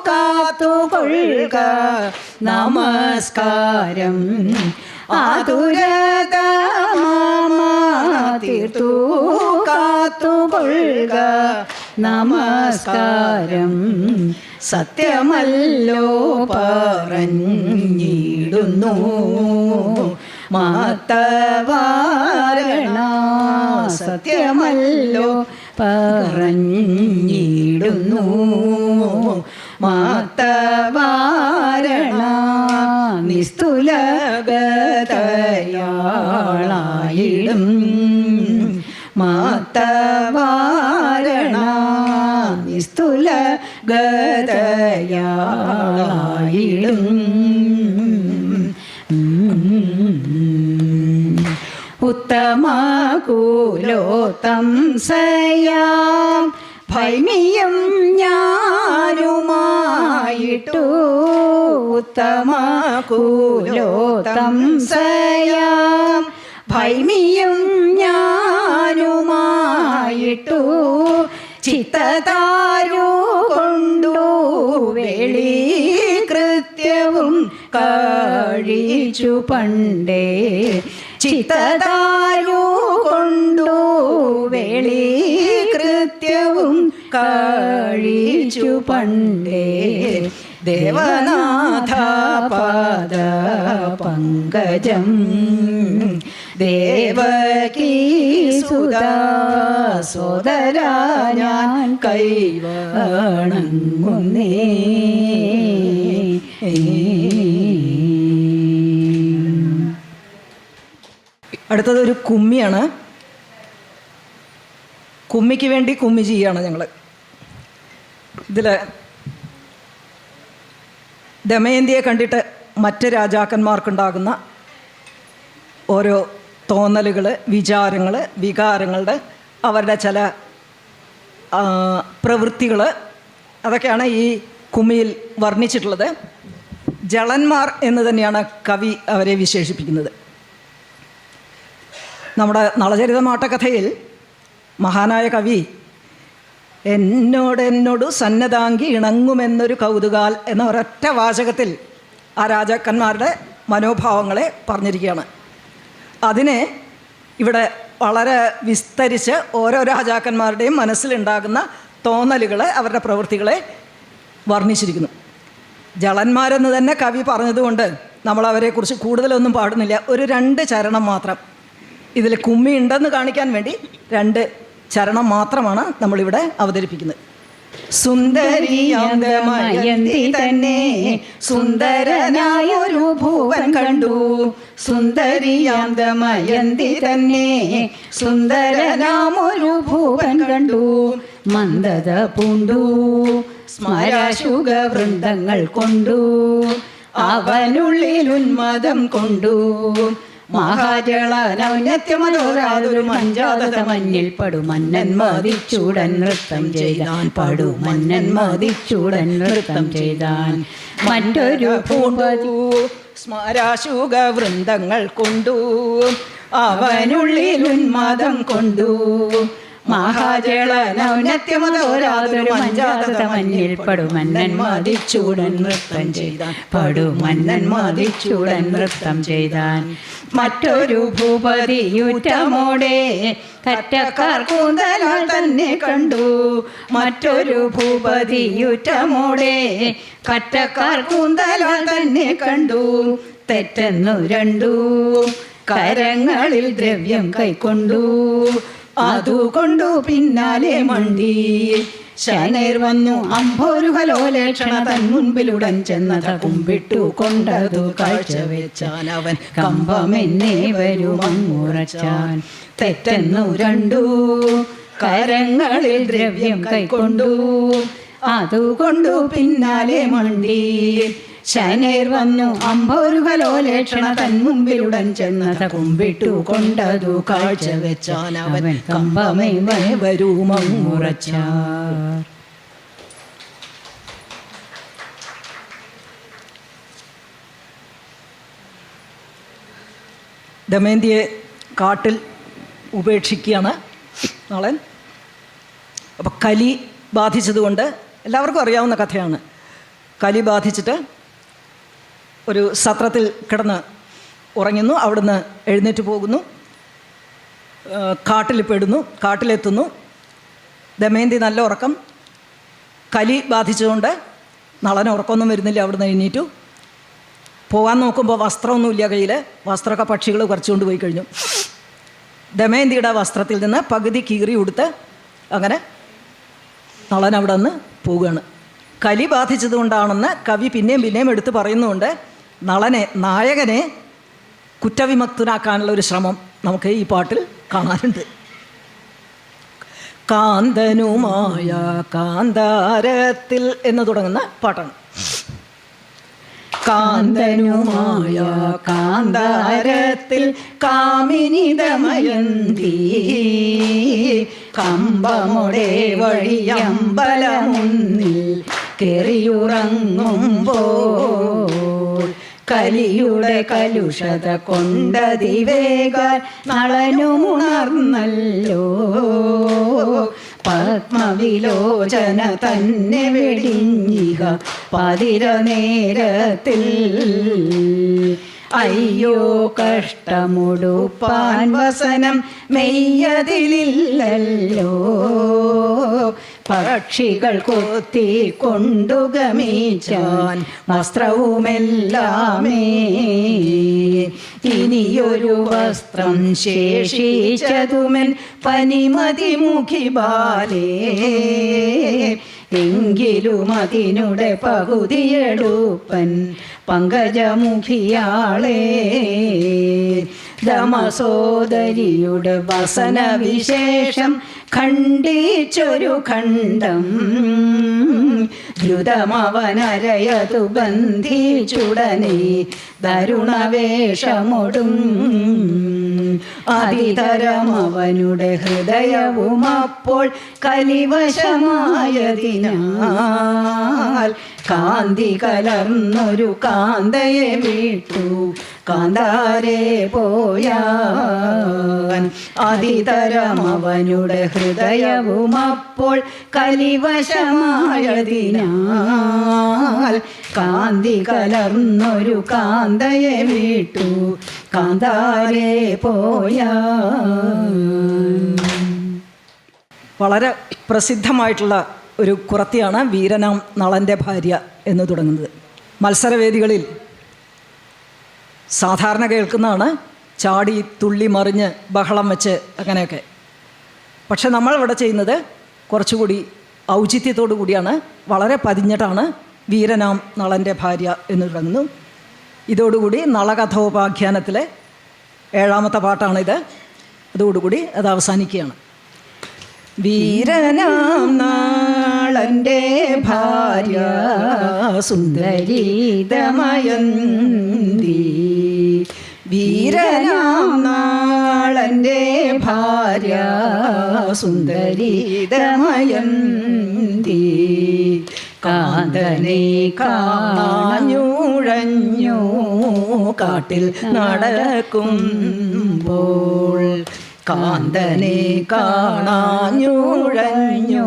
കാത്തുകൊള്ളുക നമസ്കാരം ആതുരതീർത്തു കാത്തുകൊള്ളുക നമസ്കാരം സത്യമല്ലോ പറഞ്ഞിടുന്നു മാത്തവാരണ സത്യമല്ലോ പറഞ്ഞിടുന്നു മാത്തവാരണ നിസ്തുലഗതയാളായിടും മാത്തവാരണ നിസ്തുലഗതയാളായിടും ഉത്തമകൂലോത്തം സയാം ഭൈമിയും ഞാനുമായിട്ടു ഉത്തമകൂലോത്തം സയാം ഭൈമിയും ഞാനുമായിട്ടു ചിത്തതാരു കൊണ്ടു വേളി കൃത്യവും കഴിച്ചു പണ്ടേ ചിത്തതാരു കൊണ്ടു വേളി കൃത്യവും കഴിച്ചു പണ്ടേ ദേവനാഥ പാദ പങ്കജം ദേവകീ സുതാ സോദര ഞാൻ കൈവണങ്ങുന്നേ. അടുത്തതൊരു കുമ്മിയാണ്. കുമ്മിക്ക് വേണ്ടി കുമ്മി ചെയ്യാണ് ഞങ്ങൾ. ഇതിൽ ദമയന്തിയെ കണ്ടിട്ട് മറ്റ് രാജാക്കന്മാർക്കുണ്ടാകുന്ന ഓരോ തോന്നലുകൾ, വിചാരങ്ങൾ, വികാരങ്ങളുടെ അവരുടെ ചില പ്രവൃത്തികൾ അതൊക്കെയാണ് ഈ കുമ്മിയിൽ വർണ്ണിച്ചിട്ടുള്ളത്. ജളന്മാർ എന്ന് തന്നെയാണ് കവി അവരെ വിശേഷിപ്പിക്കുന്നത്. നമ്മുടെ നളചരിതമാട്ടക്കഥയിൽ മഹാനായ കവി എന്നോടു സന്നദ്ധാങ്കി ഇണങ്ങുമെന്നൊരു കൗതുകാൽ എന്ന ഒരൊറ്റ വാചകത്തിൽ ആ രാജാക്കന്മാരുടെ മനോഭാവങ്ങളെ പറഞ്ഞിരിക്കുകയാണ്. അതിനെ ഇവിടെ വളരെ വിസ്തരിച്ച് ഓരോ രാജാക്കന്മാരുടെയും മനസ്സിലുണ്ടാകുന്ന തോന്നലുകളെ, അവരുടെ പ്രവൃത്തികളെ വർണ്ണിച്ചിരിക്കുന്നു. ജളന്മാരെന്ന് തന്നെ കവി പറഞ്ഞതുകൊണ്ട് നമ്മൾ അവരെക്കുറിച്ച് കൂടുതലൊന്നും പാടുന്നില്ല. ഒരു 2 ചരണം മാത്രം ഇതിൽ കുമ്മി ഉണ്ടെന്ന് കാണിക്കാൻ വേണ്ടി 2 ചരണം മാത്രമാണ് നമ്മളിവിടെ അവതരിപ്പിക്കുന്നത്. സുന്ദരിയാന്തമയന്തി തന്നെ സുന്ദരനായൊരു ഭൂവൻ കണ്ടു. സുന്ദരിയാന്തമയന്തി തന്നെ സുന്ദരനാമൊരു ഭൂവൻ കണ്ടു. മന്ദത പൂണ്ടു സ്മരാശുക വൃന്ദങ്ങൾ കൊണ്ടു അവനുള്ളിൽ ഉന്മദം കൊണ്ടു. മഹാജളനൗന്നത്യമനോരാതൊരു മഞ്ചാതത മഞ്ഞിൽ പടുമന്നൻ മതിച്ചൂടൻ നൃത്തം ചെയ്താൻ. പടുമന്നൻ മതിച്ചൂടൻ നൃത്തം ചെയ്താൻ. മറ്റൊരു പൂമ്പതി സ്മരാശുക വൃന്ദങ്ങൾ കൊണ്ടു അവനുള്ളിൽ ഉന്മാദം കൊണ്ടു. മഹാജളനൗന്നത്യമതോരാതൊരു മഞ്ചാതത മഞ്ഞിൽ പടുമന്നൻ മതിച്ചൂടൻ നൃത്തം ചെയ്താൻ പടുമന്നൻ മതിച്ചൂടൻ നൃത്തം ചെയ്താൻ മറ്റൊരു ഭൂപതിയുറ്റമോടെ കറ്റക്കാർ കൂന്തലാൽ തന്നെ കണ്ടു മറ്റൊരു ഭൂപതിയുറ്റമോടെ കറ്റക്കാർ കൂന്തലാൽ തന്നെ കണ്ടു തെറ്റെന്നു രണ്ടു കരങ്ങളിൽ ദ്രവ്യം കൈക്കൊണ്ടു അതുകൊണ്ടു പിന്നാലെ മണ്ടി ശനൈർ വന്നു അംഭോരുഹലോലേക്ഷണ തൻ മുൻപിലുടൻ ചെന്നത് കുമ്പിട്ടു കൊണ്ടതു കാഴ്ച വെച്ചാൻ അവൻ കമ്പമെന്നെ വരുമങ്ങുറച്ചാൻ തെറ്റെന്നു രണ്ടു കരങ്ങളിൽ ദ്രവ്യം കൈക്കൊണ്ടു അതുകൊണ്ടു പിന്നാലെ മണ്ടി ശനൈർ വന്നു അംഭോരുഹലോലേക്ഷണ തൻ മുൻപിലുടൻ ചെന്നത് കുമ്പിട്ടു കൊണ്ടതു കാഴ്ച വെച്ചാൻ അവൻ കമ്പമേ വരുമങ്ങുറച്ചാൻ. ദമയന്തിയെ കാട്ടിൽ ഉപേക്ഷിക്കുകയാണ് നളൻ. അപ്പോൾ കലി ബാധിച്ചതുകൊണ്ട് എല്ലാവർക്കും അറിയാവുന്ന കഥയാണ്. കലി ബാധിച്ചിട്ട് ഒരു സത്രത്തിൽ കിടന്ന് ഉറങ്ങുന്നു. അവിടുന്ന് എഴുന്നേറ്റ് പോകുന്നു, കാട്ടിൽ പെടുന്നു, കാട്ടിലെത്തുന്നു. ദമയന്തി നല്ല ഉറക്കം. കലി ബാധിച്ചുകൊണ്ട് നളന് ഉറക്കമൊന്നും വരുന്നില്ല. അവിടുന്ന് എഴുന്നേറ്റു പോകാൻ നോക്കുമ്പോൾ വസ്ത്രമൊന്നുമില്ല കയ്യിൽ. വസ്ത്രമൊക്കെ പക്ഷികൾ കുറച്ചുകൊണ്ട് പോയി കഴിഞ്ഞു. ദമയന്തിയുടെ വസ്ത്രത്തിൽ നിന്ന് പകുതി കീറി ഉടുത്ത് അങ്ങനെ നളൻ അവിടെ നിന്ന് പോവുകയാണ്. കലി ബാധിച്ചതുകൊണ്ടാണെന്ന് കവി പിന്നെയും എടുത്ത് പറയുന്നുണ്ട്. നളനെ, നായകനെ കുറ്റവിമുക്തനാക്കാനുള്ള ഒരു ശ്രമം നമുക്ക് ഈ പാട്ടിൽ കാണാനുണ്ട്. കാന്തനുമായ കാന്താരത്തിൽ എന്ന് തുടങ്ങുന്ന പാട്ടാണ്. കാന്തനുമായ കാന്താരത്തിൽ കാമിനി ദമയന്തി കമ്പമൊടെ വഴിയമ്പലമുന്നിൽ കേറിയുറങ്ങുമ്പോൾ കലിയുടെ കലുഷത കൊണ്ടതിവേഗാൽ നളനുമുണർന്നല്ലോ പത്മവിലോചന തന്നെ വെടിഞ്ഞിക പതിര നേരത്തിൽ അയ്യോ കഷ്ടമുടുപ്പാൻ വസനം മെയ്യതിലില്ലല്ലോ പക്ഷികൾ കൊത്തി കൊണ്ടു ഗമിച്ചാൻ വസ്ത്രവുമെല്ലാമേ ഇനിയൊരു വസ്ത്രം ശേഷിച്ചതുമെൻ പനിമതി മുഖി ബാലേ എങ്കിലും അതിനുടെ പകുതിയെടുപ്പൻ പങ്കജമുഖിയാളേ ദമസോദരിയുടെ വസന വിശേഷം ഖണ്ഡിച്ചൊരു ഖണ്ഡം ദ്രുതമവനരയതു ബന്ധിച്ചുടനെ ദരുണവേഷമൊടും അതിതരമവനുടെ ഹൃദയവും അപ്പോൾ കലിവശമായതിനാൽ കാന്തി കലർന്നൊരു കാന്തയെ വിട്ടു കാന്താരേ പോയാൻ അതിതരമവനുടെ ഹൃദയവും അപ്പോൾ കലിവശമായതിനാൽ കാന്തി കലർന്നൊരു കാന്തയെ വിട്ടു കാന്താരേ പോയാൻ. വളരെ പ്രസിദ്ധമായിട്ടുള്ള ഒരു കുറത്തിയാണ് വീരനാം നളൻ്റെ ഭാര്യ എന്ന് തുടങ്ങുന്നത്. മത്സരവേദികളിൽ സാധാരണ കേൾക്കുന്നതാണ് ചാടി തുള്ളി മറിഞ്ഞ് ബഹളം വെച്ച് അങ്ങനെയൊക്കെ. പക്ഷെ നമ്മളിവിടെ ചെയ്യുന്നത് കുറച്ചുകൂടി ഔചിത്യത്തോടു കൂടിയാണ്, വളരെ പതിഞ്ഞിട്ടാണ് വീരനാം നളൻ്റെ ഭാര്യ എന്ന് തുടങ്ങുന്നു. ഇതോടുകൂടി നളകഥോപാഖ്യാനത്തിലെ 7ാമത്തെ പാട്ടാണിത്. അതോടുകൂടി അത് അവസാനിക്കുകയാണ്. വീരനാം നാളൻ്റെ ഭാര്യ സുന്ദരി ദമയന്തി വീരനാം നാളൻ്റെ ഭാര്യ സുന്ദരി ദമയന്തി കാന്തനെ കാണാഞ്ഞുഴഞ്ഞു കാട്ടിൽ നടക്കുമ്പോൾ കാന്തനെ കാണാഞ്ഞുഴഞ്ഞു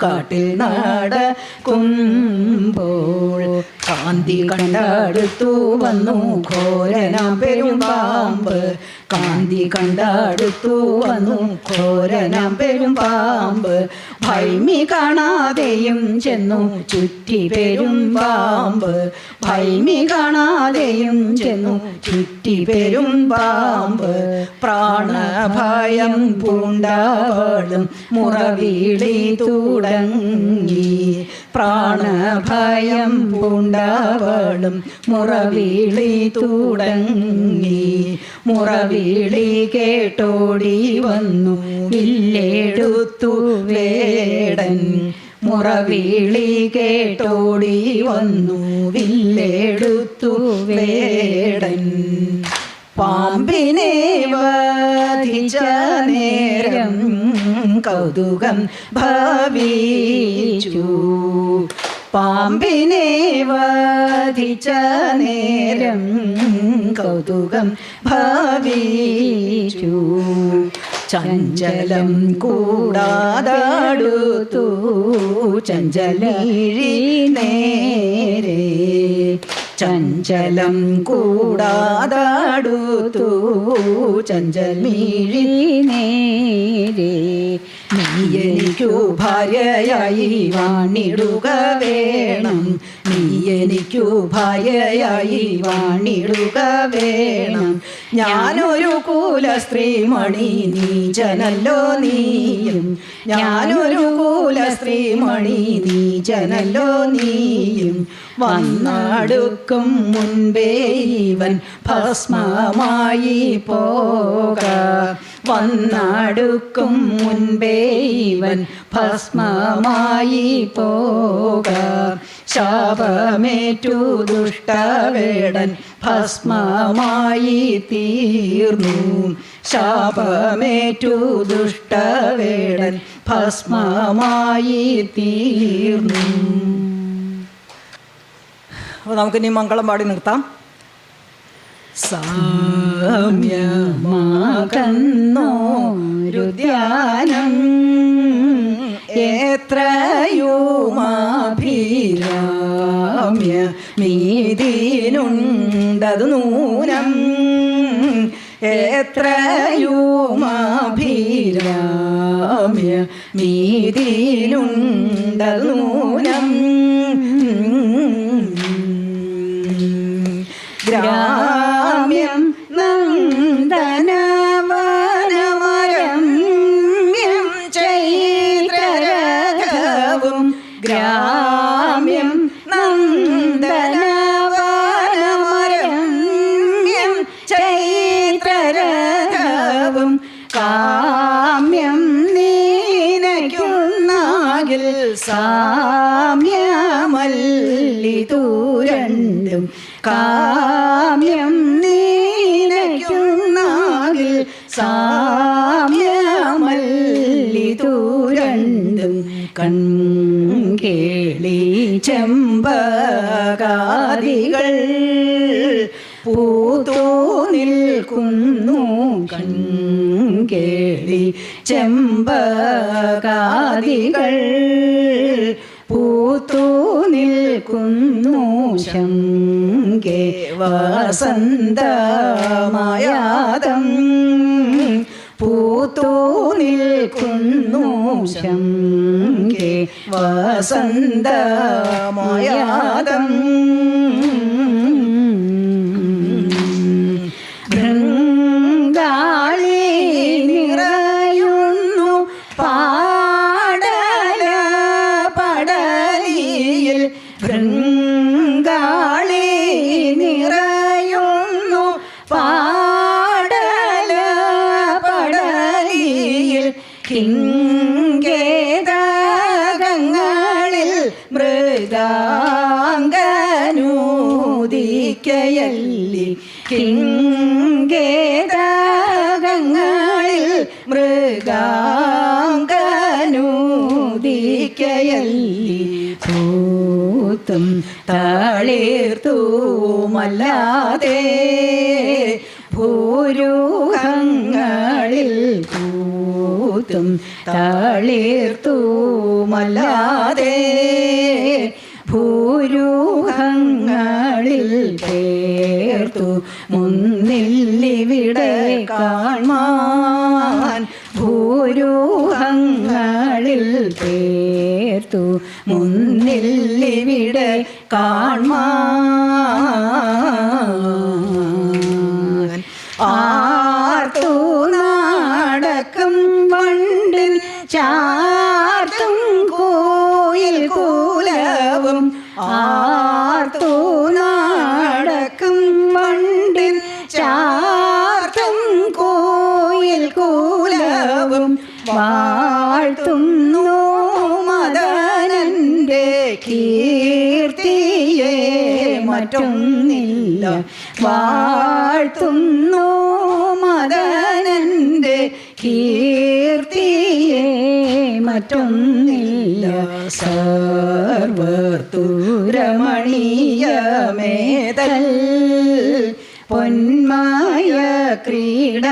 കാട്ടിൽ നടക്കുമ്പോൾ കാന്തി കണ്ടടുത്തു വന്നു ഘോരനാം പെരുമ്പാമ്പ്. കാന്തി കണ്ടടുത്തു വന്നു ഘോരനാം പെരുമ്പാമ്പ്. ഭൈമി കാണാതെയും ചെന്നു ചുറ്റി പെരുമ്പാമ്പ്. ഭൈമി കാണാതെയും ചെന്നു ചുറ്റി പെരുമ്പാമ്പ്. പ്രാണഭയം പൂണ്ടവളും മുറവിളി തുടങ്ങി. പ്രാണഭയം പൂണ്ടവളും മുറവിളി തുടങ്ങി. മുറവിളി കേട്ടോടി വന്നു വില്ലെടുത്തു വേടൻ. മുറവിളി കേട്ടോടി വന്നു വില്ലെടുത്തു വേടൻ. പാമ്പിനെ വധിച്ച നേരം കൗതുകം ഭവിച്ചു. പാമ്പിനെ വധിച്ച നേരം കൗതുകം ഭവിച്ചു. ചഞ്ചലം കൂടാതടുത്തു ചഞ്ചലീഴി നേരെ. ചഞ്ചലം കൂടാതടുത്തു ചഞ്ചലീഴി നേരെ. നീ എനിക്കു ഭാര്യയായി വാണിടുക വേണം. നീ എനിക്കു ഭാര്യയായി വാണിടുക വേണം. ഞാനൊരു കുലസ്ത്രീമണി നീചനല്ലോ നീയും. ഞാനൊരു കുലസ്ത്രീമണി നീചനല്ലോ നീയും. വന്നടുക്കും മുൻപേ ഇവൻ ഭസ്മമായി പോക. വന്നടുക്കും മുൻപേ ഇവൻ ഭസ്മമായി പോക. ശാപമേറ്റു ദുഷ്ടവേടൻ ഭസ്മമായി തീർന്നു. ശാപമേറ്റു ദുഷ്ടവേടൻ ഭസ്മമായി തീർന്നു. അപ്പോൾ നമുക്കിനി മംഗളം പാടി നിർത്താം. സാമ്യമാകന്നോരു ധ്യാനം എത്രയുമാഭിരാമ്യ മീതിനുണ്ടതു നൂനം. എത്രയുമാഭിരാമ്യ മീതിനുണ്ടതു നൂനം. ഗ്രാമ്യം നന്ദനവനമരമ്യം ചൈത്രരഥവും. ഗ്രാമ്യം നന്ദനവനമരമ്യം ചൈത്രരഥവും. കാമ്യം നീനയ്ക്കുന്നാകിൽ സാമ്യമല്ലിതു രണ്ടും. കാമ്യം നീനയ്ക്കുന്നാകിൽ സാമ്യമല്ലിതു രണ്ടും. കൺകേളി ചെമ്പകാദികൾ പൂത്തു നിൽക്കുന്നു. കൺകേളി ചെമ്പകാദികൾ പൂത്തു നിൽക്കുന്നു. ശങ്കേ വസന്തമായാതം പൂത്തു നിൽക്കുന്നു. ശങ്കേ വസന്തമായാതം. ഭൃംഗാളി നിറയുന്നു പാടല പടലിയിൽ. ഭൃംഗാളി നിറയുന്നു പാടല പടലിയിൽ. കിങ്കേതകങ്ങളിൽ മൃദാംഗനൂദിക്കയല്ലി. കിങ്കേതകങ്ങളിൽ മൃഗാംഗനൂദിക്കയല്ലി. ഭൂത്തും തളിർത്തുമല്ലാതെ ഭൂരൂഹങ്ങളിൽ പൂത്തും തളിർത്തുമല്ലാതെ ഭൂരൂഹങ്ങളിൽ പേർത്തു മുന്നില്ലിവിടെ കാൺമാൻ ഭൂരൂഹങ്ങളിൽ പേർത്തു മുന്നില്ലിവിടെ കാൺമാൻ ആർത്തു നാടകം വണ്ടിൽ ചാർത്തും കോയിൽ കൂലവും ആർത്തു നാടകം വണ്ടിൽ ചാർത്തും കോയിൽ കൂലവും വാഴ്ത്തുന്നു മദനന്റെ കീർത്തിയെ മറ്റൊന്നില്ല വാഴ്ത്തുന്നു മദനന്റെ കീർത്തിയെ മറ്റൊന്നില്ല സർവർത്തുരമണീയമേതൽ പൊന്മായ ക്രീഡ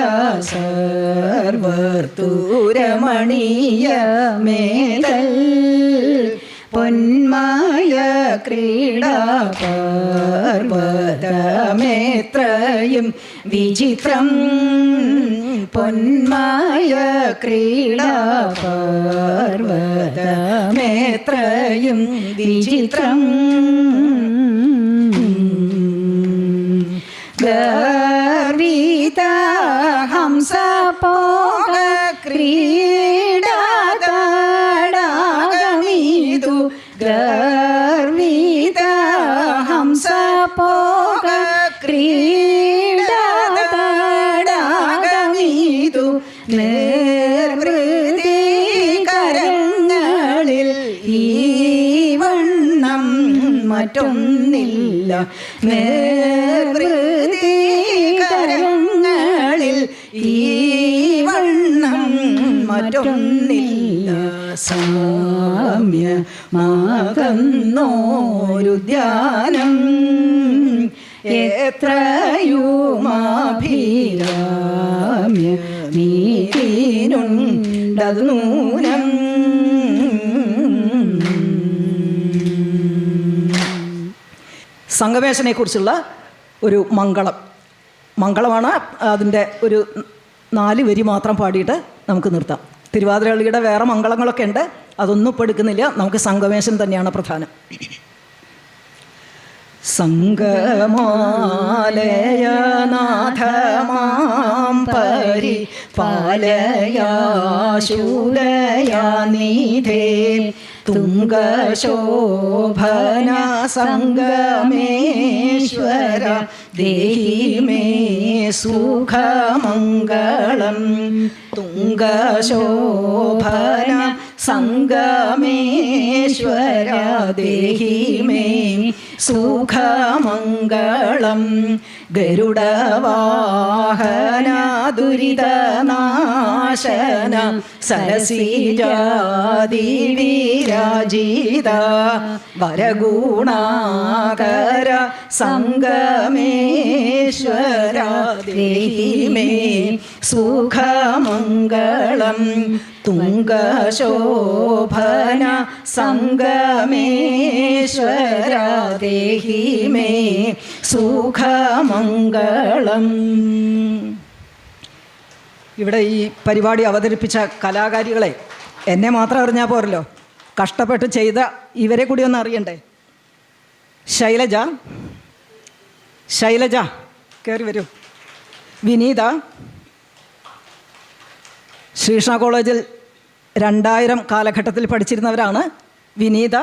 സർവർത്തുരമണീയമേതൽ പൊന്മായ ക്രീഡ പർവതമേത്രയും വിചിത്രം പൊന്മായ ക്രീഡ പർവതമേത്രയും വിചിത്രം ഗർവിത ഹംസ പോക ക്രീഡാതടാകമീതു ഗർവിത ഹംസ പോക ക്രീഡാതടാകമീതു നിർവൃതി കരങ്ങളിൽ ഈ വണ്ണം മറ്റൊന്നില്ല നിർവൃതി കരങ്ങളിൽ ഈ വണ്ണം മറ്റൊന്നില്ല സാമ്യമാകുന്നോരുദ്യാനം എത്രയുമാഭിരാമ്യ നീതിനുണ്ടതു നൂനം സംഗമേശനെക്കുറിച്ചുള്ള ഒരു മംഗളമാണ്. അതിൻ്റെ ഒരു 4 വരി മാത്രം പാടിയിട്ട് നമുക്ക് നിർത്താം. തിരുവാതിരകളിയുടെ വേറെ മംഗളങ്ങളൊക്കെ ഉണ്ട്, അതൊന്നും ഇപ്പോൾ എടുക്കുന്നില്ല. നമുക്ക് സംഗമേശൻ തന്നെയാണ് പ്രധാനം. സംഗമാലയനാഥമാം പരിപാലയാശൂലയാനിധേ തുംഗശോഭന സംഗമേശ്വര ദേഹി മേ സുഖമംഗളം തുംഗശോഭന സംഗമേശ്വര ദേഹി മേ സുഖമംഗളം ഗരുഡവാഹന ദുരിതനാശന സരസിജാതി വിരാജിത വരഗുണാകര സംഗമേശ്വര ദേഹി മേ സുഖമംഗളം തുംഗശോഭന സംഗമേശ്വര ദേഹി മേ സുഖമംഗളം. ഇവിടെ ഈ പരിപാടി അവതരിപ്പിച്ച കലാകാരികളെ എന്നെ മാത്രം അറിഞ്ഞാൽ പോരല്ലോ, കഷ്ടപ്പെട്ട് ചെയ്ത ഇവരെ കൂടി ഒന്ന് അറിയണ്ടേ. ശൈലജ കയറി വരൂ. വിനീത ശ്രീകൃഷ്ണ കോളേജിൽ 2000 കാലഘട്ടത്തിൽ പഠിച്ചിരുന്നവരാണ്. വിനീത,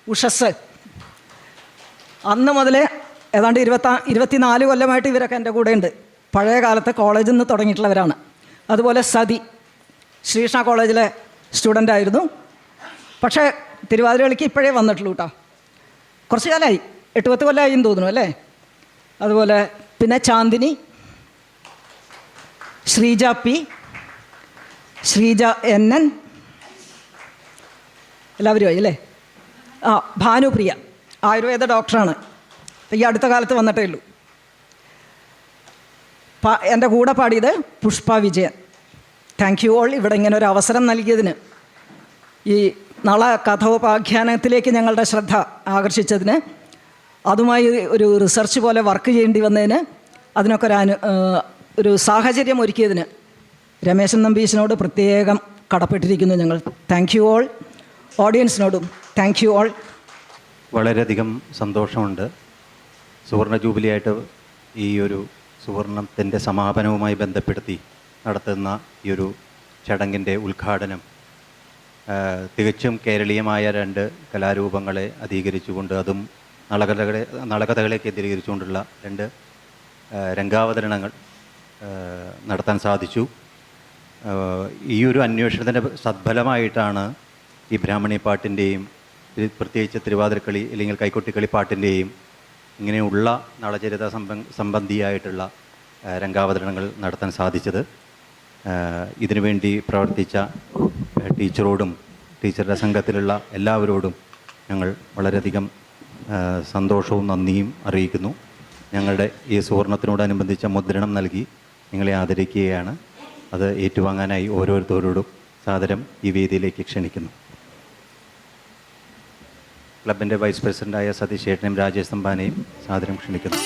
ഉഷസ് അന്ന് മുതലേ ഏതാണ്ട് 24 കൊല്ലമായിട്ട് ഇവരൊക്കെ എൻ്റെ കൂടെ ഉണ്ട്. പഴയ കാലത്ത് കോളേജിൽ നിന്ന് തുടങ്ങിയിട്ടുള്ളവരാണ്. അതുപോലെ സതി ശ്രീകൃഷ്ണ കോളേജിലെ സ്റ്റുഡൻ്റായിരുന്നു. പക്ഷേ തിരുവാതിരകളിക്ക് ഇപ്പോഴേ വന്നിട്ടുള്ളൂ കേട്ടോ. കുറച്ച് കാലമായി, 8-10 കൊല്ലമായി എന്ന് തോന്നുന്നു അല്ലേ. അതുപോലെ പിന്നെ ചാന്ദിനി, ശ്രീജ പി, ശ്രീജ NN, എല്ലാവരും ആയി അല്ലേ. ഭാനുപ്രിയ ആയുർവേദ ഡോക്ടറാണ്. ഈ അടുത്ത കാലത്ത് വന്നിട്ടേ ഉള്ളൂ. എൻ്റെ കൂടെ പാടിയത് Pushpa Vijayan. Thank you all ഇവിടെ ഇങ്ങനെ ഒരു അവസരം നൽകിയതിന്, ഈ നള കഥോപാഖ്യാനത്തിലേക്ക് ഞങ്ങളുടെ ശ്രദ്ധ ആകർഷിച്ചതിന്, അതുമായി ഒരു റിസർച്ച് പോലെ വർക്ക് ചെയ്യേണ്ടി വന്നതിന്, അതിനൊക്കെ ഒരു സാഹചര്യം ഒരുക്കിയതിന് രമേശൻ നമ്പീശനോട് പ്രത്യേകം കടപ്പെട്ടിരിക്കുന്നു ഞങ്ങൾ. Thank you all. ഓഡിയൻസിനോടും താങ്ക് യു ഓൾ. വളരെയധികം സന്തോഷമുണ്ട്. സുവർണ ജൂബിലിയായിട്ട് ഈ ഒരു സുവർണത്തിൻ്റെ സമാപനവുമായി ബന്ധപ്പെടുത്തി നടത്തുന്ന ഈ ഒരു ചടങ്ങിൻ്റെ ഉദ്ഘാടനം തികച്ചും കേരളീയമായ 2 കലാരൂപങ്ങളെ അധികരിച്ചുകൊണ്ട്, അതും നളകഥകളെ കേന്ദ്രീകരിച്ചുകൊണ്ടുള്ള 2 രംഗാവതരണങ്ങൾ നടത്താൻ സാധിച്ചു. ഈ ഒരു അന്വേഷണത്തിൻ്റെ സദ്ഫലമായിട്ടാണ് ഈ ബ്രാഹ്മണി പാട്ടിൻ്റെയും പ്രത്യേകിച്ച് തിരുവാതിരക്കളി അല്ലെങ്കിൽ കൈക്കൊട്ടിക്കളി പാട്ടിൻ്റെയും ഇങ്ങനെയുള്ള നളചരിത സംബന്ധിയായിട്ടുള്ള രംഗാവതരണങ്ങൾ നടത്താൻ സാധിച്ചത്. ഇതിനുവേണ്ടി പ്രവർത്തിച്ച ടീച്ചറോടും ടീച്ചറുടെ സംഘത്തിലുള്ള എല്ലാവരോടും ഞങ്ങൾ വളരെയധികം സന്തോഷവും നന്ദിയും അറിയിക്കുന്നു. ഞങ്ങളുടെ ഈ സുവർണത്തിനോടനുബന്ധിച്ച മുദ്രണം നൽകി നിങ്ങളെ ആദരിക്കുകയാണ്. അത് ഏറ്റുവാങ്ങാനായി ഓരോരുത്തരോടും സാദരം ഈ വേദിയിലേക്ക് ക്ഷണിക്കുന്നു. ക്ലബിൻ്റെ വൈസ് പ്രസിഡൻ്റായ സതീഷ് ചേട്ടനെയും രാജേഷ് തമ്പാനെയും സാദരം ക്ഷണിക്കുന്നു.